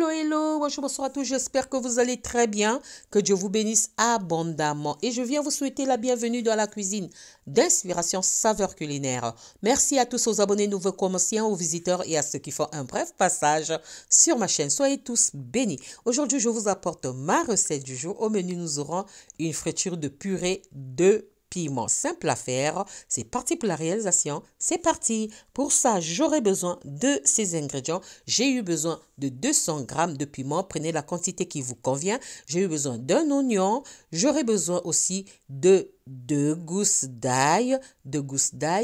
Hello, hello, bonjour, bonsoir à tous, j'espère que vous allez très bien, que Dieu vous bénisse abondamment et je viens vous souhaiter la bienvenue dans la cuisine d'inspiration saveur culinaire. Merci à tous aux abonnés nouveaux commenciens, aux visiteurs et à ceux qui font un bref passage sur ma chaîne. Soyez tous bénis. Aujourd'hui, je vous apporte ma recette du jour. Au menu, nous aurons une friture de purée de piment. Simple à faire, c'est parti pour la réalisation, c'est parti. Pour ça, j'aurai besoin de ces ingrédients. J'ai eu besoin de 200 g de piment, prenez la quantité qui vous convient. J'ai eu besoin d'un oignon, j'aurai besoin aussi de 2 gousses d'ail,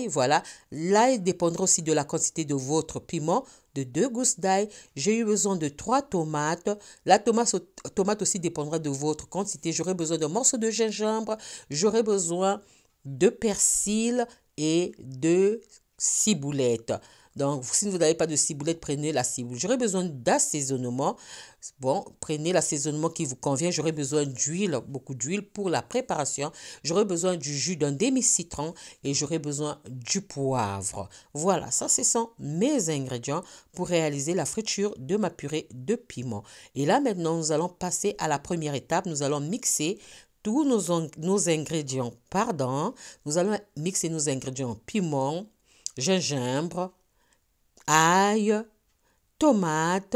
voilà. L'ail dépendra aussi de la quantité de votre piment, de 2 gousses d'ail. J'ai eu besoin de 3 tomates. La tomate aussi dépendra de votre quantité. J'aurai besoin de morceaux de gingembre. J'aurai besoin de persil et de ciboulette. Donc, si vous n'avez pas de ciboulette, prenez la ciboulette. J'aurai besoin d'assaisonnement. Bon, prenez l'assaisonnement qui vous convient. J'aurai besoin d'huile, beaucoup d'huile pour la préparation. J'aurai besoin du jus d'un demi-citron et j'aurai besoin du poivre. Voilà, ça, ce sont mes ingrédients pour réaliser la friture de ma purée de piment. Et là, maintenant, nous allons passer à la première étape. Nous allons mixer tous nos ingrédients. Nous allons mixer nos ingrédients piment, gingembre, ail, tomate.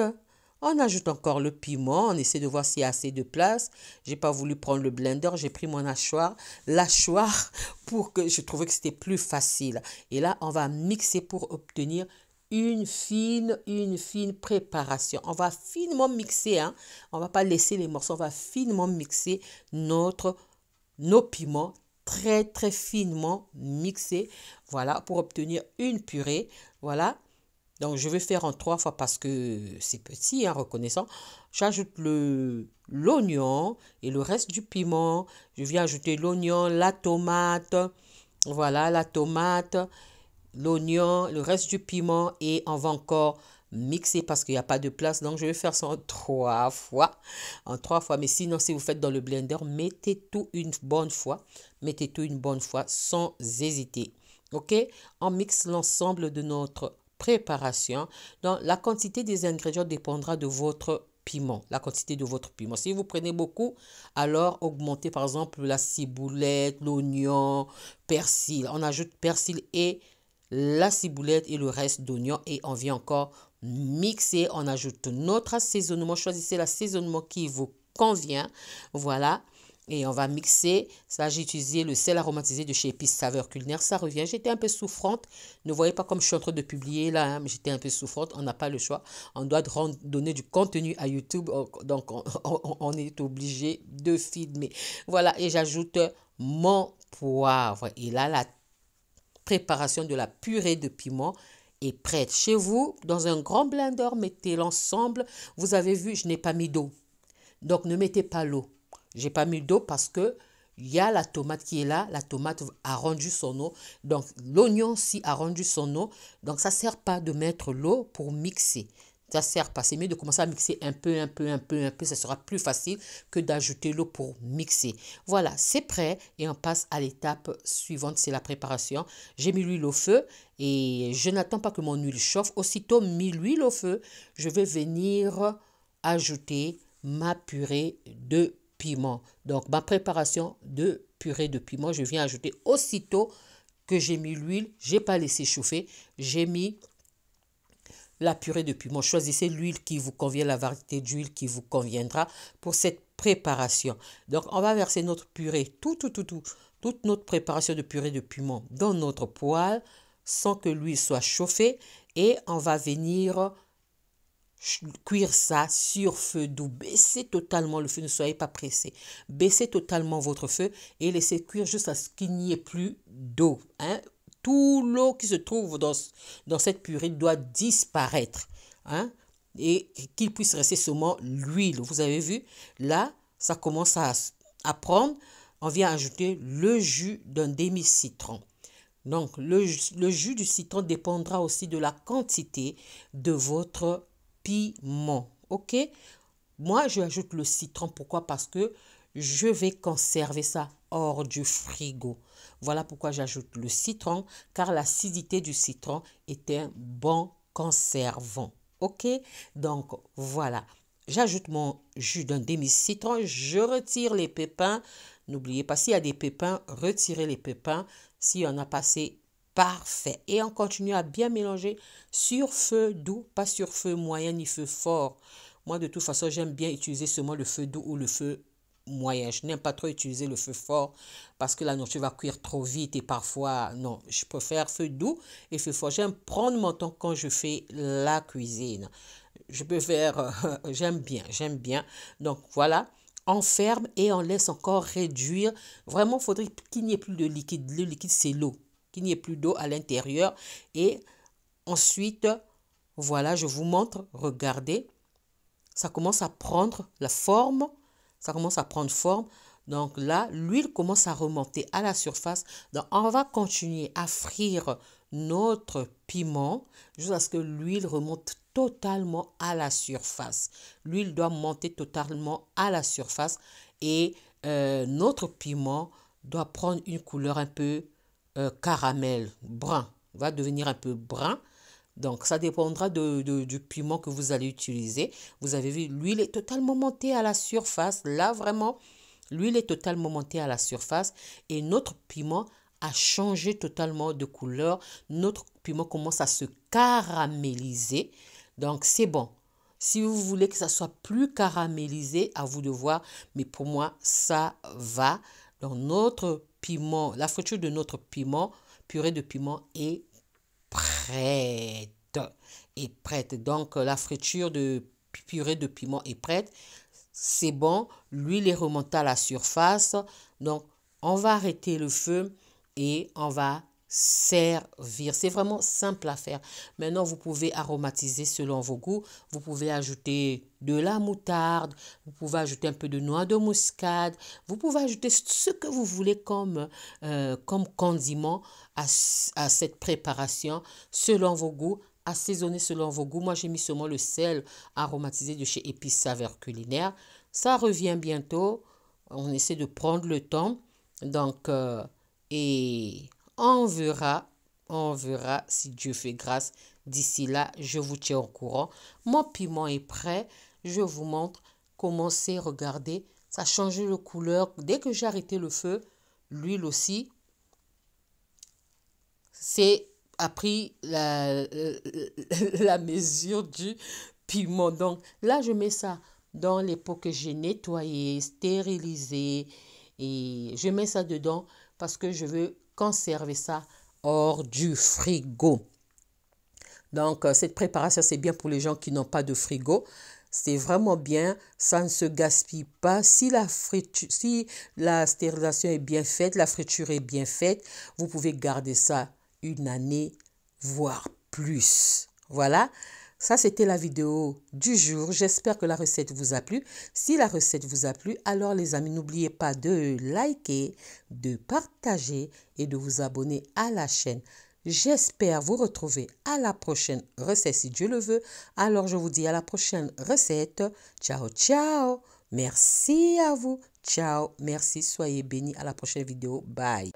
On ajoute encore le piment. On essaie de voir s'il y a assez de place. J'ai pas voulu prendre le blender. J'ai pris mon hachoir. L'hachoir pour que je trouvais que c'était plus facile. Et là, on va mixer pour obtenir une fine préparation. On va finement mixer. On va pas laisser les morceaux. On va finement mixer nos piments. Très finement mixés. Voilà, pour obtenir une purée. Voilà. Donc, je vais faire en 3 fois parce que c'est petit, reconnaissant. J'ajoute l'oignon et le reste du piment. Je viens ajouter l'oignon, la tomate. Voilà, la tomate, l'oignon, le reste du piment. Et on va encore mixer parce qu'il n'y a pas de place. Donc, je vais faire ça en 3 fois. En 3 fois. Mais sinon, si vous faites dans le blender, mettez tout une bonne fois. Mettez tout une bonne fois sans hésiter. OK? On mixe l'ensemble de notre préparation. Donc, la quantité des ingrédients dépendra de votre piment, la quantité de votre piment. Si vous prenez beaucoup, alors augmentez par exemple la ciboulette, l'oignon, persil. On ajoute persil et la ciboulette et le reste d'oignon et on vient encore mixer. On ajoute notre assaisonnement. Choisissez l'assaisonnement qui vous convient. Voilà. Et on va mixer. Ça, j'ai utilisé le sel aromatisé de chez Épices Saveurs Culinaires. Ça revient. J'étais un peu souffrante. Ne voyez pas comme je suis en train de publier là. Mais j'étais un peu souffrante. On n'a pas le choix. On doit donner du contenu à YouTube. Donc, on est obligé de filmer. Voilà. Et j'ajoute mon poivre. Et là, la préparation de la purée de piment est prête. Chez vous, dans un grand blender, mettez l'ensemble. Vous avez vu, je n'ai pas mis d'eau. Donc, ne mettez pas l'eau. J'ai pas mis d'eau parce que il y a la tomate qui est là. La tomate a rendu son eau. Donc, l'oignon aussi a rendu son eau. Donc, ça ne sert pas de mettre l'eau pour mixer. Ça ne sert pas. C'est mieux de commencer à mixer un peu. Ça sera plus facile que d'ajouter l'eau pour mixer. Voilà, c'est prêt. Et on passe à l'étape suivante, c'est la préparation. J'ai mis l'huile au feu et je n'attends pas que mon huile chauffe. Aussitôt mis l'huile au feu, je vais venir ajouter ma purée de piment. Donc, ma préparation de purée de piment, je viens ajouter aussitôt que j'ai mis l'huile. Je n'ai pas laissé chauffer. J'ai mis la purée de piment. Choisissez l'huile qui vous convient, la variété d'huile qui vous conviendra pour cette préparation. Donc, on va verser notre purée, toute notre préparation de purée de piment dans notre poêle sans que l'huile soit chauffée et on va venir cuire ça sur feu doux. Baissez totalement le feu, ne soyez pas pressé. Baissez totalement votre feu et laissez cuire jusqu'à ce qu'il n'y ait plus d'eau. Tout l'eau qui se trouve dans cette purée doit disparaître. Et qu'il puisse rester seulement l'huile. Vous avez vu, là, ça commence à prendre. On vient ajouter le jus d'un demi-citron. Donc, le jus du citron dépendra aussi de la quantité de votre piment. OK? Moi, j'ajoute le citron. Pourquoi? Parce que je vais conserver ça hors du frigo. Voilà pourquoi j'ajoute le citron, car l'acidité du citron est un bon conservant. OK? Donc, voilà. j'ajoute mon jus d'un demi-citron, je retire les pépins. N'oubliez pas, s'il y a des pépins, retirez les pépins. S'il y en a passé, parfait. Et on continue à bien mélanger sur feu doux, pas sur feu moyen ni feu fort. Moi, de toute façon, j'aime bien utiliser seulement le feu doux ou le feu moyen. Je n'aime pas trop utiliser le feu fort parce que la nourriture va cuire trop vite et parfois, non, je préfère feu doux et feu fort. J'aime prendre mon temps quand je fais la cuisine. Je peux faire, j'aime bien. Donc voilà, on ferme et on laisse encore réduire. Vraiment, il faudrait qu'il n'y ait plus de liquide. Le liquide, c'est l'eau. Qu'il n'y ait plus d'eau à l'intérieur. Et ensuite, voilà, je vous montre, regardez. Ça commence à prendre la forme. Ça commence à prendre forme. Donc là, l'huile commence à remonter à la surface. Donc on va continuer à frire notre piment jusqu'à ce que l'huile remonte totalement à la surface. L'huile doit monter totalement à la surface et notre piment doit prendre une couleur un peu caramel, brun. Il va devenir un peu brun. Donc, ça dépendra du piment que vous allez utiliser. Vous avez vu, l'huile est totalement montée à la surface. Là, vraiment, l'huile est totalement montée à la surface. Et notre piment a changé totalement de couleur. Notre piment commence à se caraméliser. Donc, c'est bon. Si vous voulez que ça soit plus caramélisé, à vous de voir. Mais pour moi, ça va. Donc, notre piment, la friture de notre piment, purée de piment est prête. Donc, la friture de purée de piment est prête. C'est bon. L'huile est remontée à la surface. Donc, on va arrêter le feu et on va servir. C'est vraiment simple à faire. Maintenant, vous pouvez aromatiser selon vos goûts. Vous pouvez ajouter de la moutarde. Vous pouvez ajouter un peu de noix de muscade. Vous pouvez ajouter ce que vous voulez comme condiment à cette préparation selon vos goûts. Assaisonner selon vos goûts. Moi, j'ai mis seulement le sel aromatisé de chez Épices Saveurs Culinaires. Ça revient bientôt. On essaie de prendre le temps. Donc, et on verra si Dieu fait grâce. D'ici là, je vous tiens au courant. Mon piment est prêt. Je vous montre. Commencez, regardez. Ça change de couleur. Dès que j'ai arrêté le feu, l'huile aussi, a pris la mesure du piment. Donc là, je mets ça dans les pots que j'ai nettoyés, stérilisés. Et je mets ça dedans parce que je veux conserver ça hors du frigo. Donc, cette préparation, c'est bien pour les gens qui n'ont pas de frigo. C'est vraiment bien, ça ne se gaspille pas. Si la stérilisation est bien faite, la friture est bien faite, vous pouvez garder ça une année, voire plus. Voilà, ça c'était la vidéo du jour. J'espère que la recette vous a plu. Si la recette vous a plu, alors les amis, n'oubliez pas de liker, de partager et de vous abonner à la chaîne. J'espère vous retrouver à la prochaine recette si Dieu le veut. Alors je vous dis à la prochaine recette. Ciao, ciao. Merci à vous. Ciao. Merci. Soyez bénis. À la prochaine vidéo. Bye.